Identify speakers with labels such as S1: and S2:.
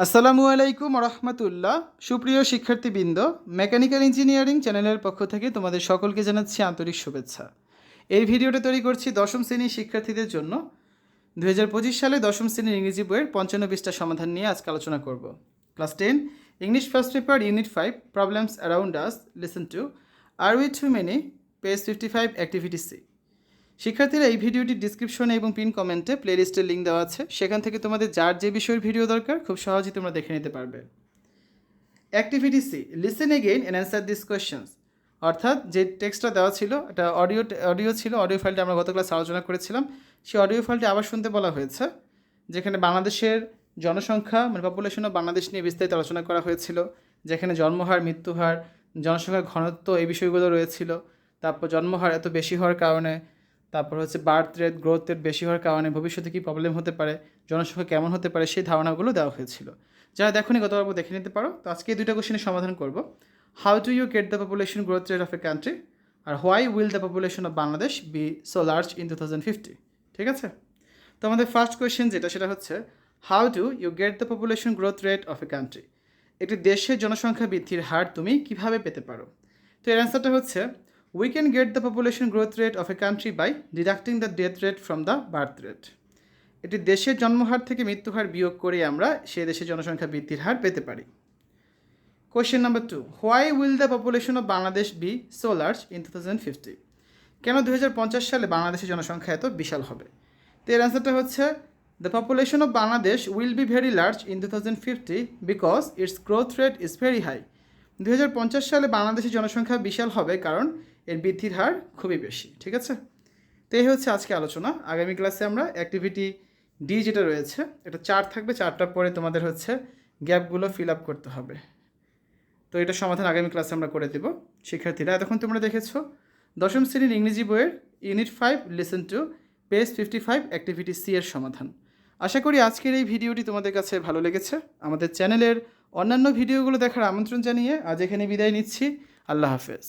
S1: আসসালামু আলাইকুম রহমতুল্লাহ। সুপ্রিয় শিক্ষার্থীবৃন্দ, মেকানিক্যাল ইঞ্জিনিয়ারিং চ্যানেলের পক্ষ থেকে তোমাদের সকলকে জানাচ্ছি আন্তরিক শুভেচ্ছা। এই ভিডিওটা তৈরি করছি দশম শ্রেণীর শিক্ষার্থীদের জন্য। 2025 সালে দশম শ্রেণীর ইংরেজি বইয়ের 55 পৃষ্ঠা সমাধান নিয়ে আজকে আলোচনা করব। Class 10 English first paper unit 5 problems around us lesson two are we too many page 55 activity C. শিক্ষার্থীরা, এই ভিডিওটির ডিসক্রিপশনে এবং পিন কমেন্টে প্লেলিস্টের লিঙ্ক দেওয়া আছে, সেখান থেকে তোমাদের যার যে বিষয়ের ভিডিও দরকার খুব সহজেই তোমরা দেখে নিতে পারবে। Activity C, listen again and answer this questions. অর্থাৎ যে টেক্সটটা দেওয়া ছিল এটা অডিও ছিল, অডিও ফাইলটা আমরা গত ক্লাসে আলোচনা করেছিলাম। সেই অডিও ফাইলটি আবার শুনতে বলা হয়েছে, যেখানে বাংলাদেশের জনসংখ্যা মানে পপুলেশন অফ বাংলাদেশ নিয়ে বিস্তারিত আলোচনা করা হয়েছিল, যেখানে জন্মহার, মৃত্যুহার, জনসংখ্যার ঘনত্ব এই বিষয়গুলো রয়েছিল। তারপর জন্মহার এত বেশি হওয়ার কারণে, তারপর হচ্ছে বার্থ রেট, গ্রোথ রেট বেশি হওয়ার কারণে ভবিষ্যতে কী প্রবলেম হতে পারে, জনসংখ্যা কেমন হতে পারে, সেই ধারণাগুলো দেওয়া হয়েছিল। যারা দেখোনি গতবার দেখে নিতে পারো। তো আজকে এই দুইটা কোশ্চেনের সমাধান করব। How do you get the population growth rate of a country, আর why will the population of Bangladesh be so large in 2050। ঠিক আছে, তো আমাদের ফার্স্ট কোয়েশ্চেন সেটা হচ্ছে how do you get the population growth rate of a country. একটি দেশের জনসংখ্যা বৃদ্ধির হার তুমি কিভাবে পেতে পারো? তো এর অ্যান্সারটা হচ্ছে we can get the population growth rate of a country by deducting the death rate from the birth rate. এটি দেশের জন্মহার থেকে মৃত্যুহার বিয়োগ করে আমরা সেই দেশের জনসংখ্যা বৃদ্ধির হার পেতে পারি। Question number 2, why will the population of Bangladesh be so large in 2050। কেন 2050 সালে বাংলাদেশের জনসংখ্যা এত বিশাল হবে? তো এর অ্যান্সারটা হচ্ছে the population of Bangladesh will be very large in 2050 because its growth rate is very high. 2050 সালে বাংলাদেশের জনসংখ্যা বিশাল হবে কারণ এর বৃদ্ধির হার খুবই বেশি। ঠিক আছে, তো এই হচ্ছে আজকে আলোচনা। আগামী ক্লাসে আমরা অ্যাক্টিভিটি ডি যেটা রয়েছে, এটা 4 থাকবে, 4টার পরে তোমাদের হচ্ছে গ্যাপগুলো ফিল আপ করতে হবে। তো এটা সমাধান আগামী ক্লাসে আমরা করে দেব। শিক্ষার্থীরা, এতক্ষণ তোমরা দেখেছো দশম শ্রেণীর ইংরেজি বইয়ের unit 5 lesson two page 55 activity C এর সমাধান। আশা করি আজকের এই ভিডিওটি তোমাদের কাছে ভালো লেগেছে। আমাদের চ্যানেলের অন্যান্য ভিডিওগুলো দেখার আমন্ত্রণ জানিয়ে আজ এখানে বিদায় নিচ্ছি। আল্লাহ হাফেজ।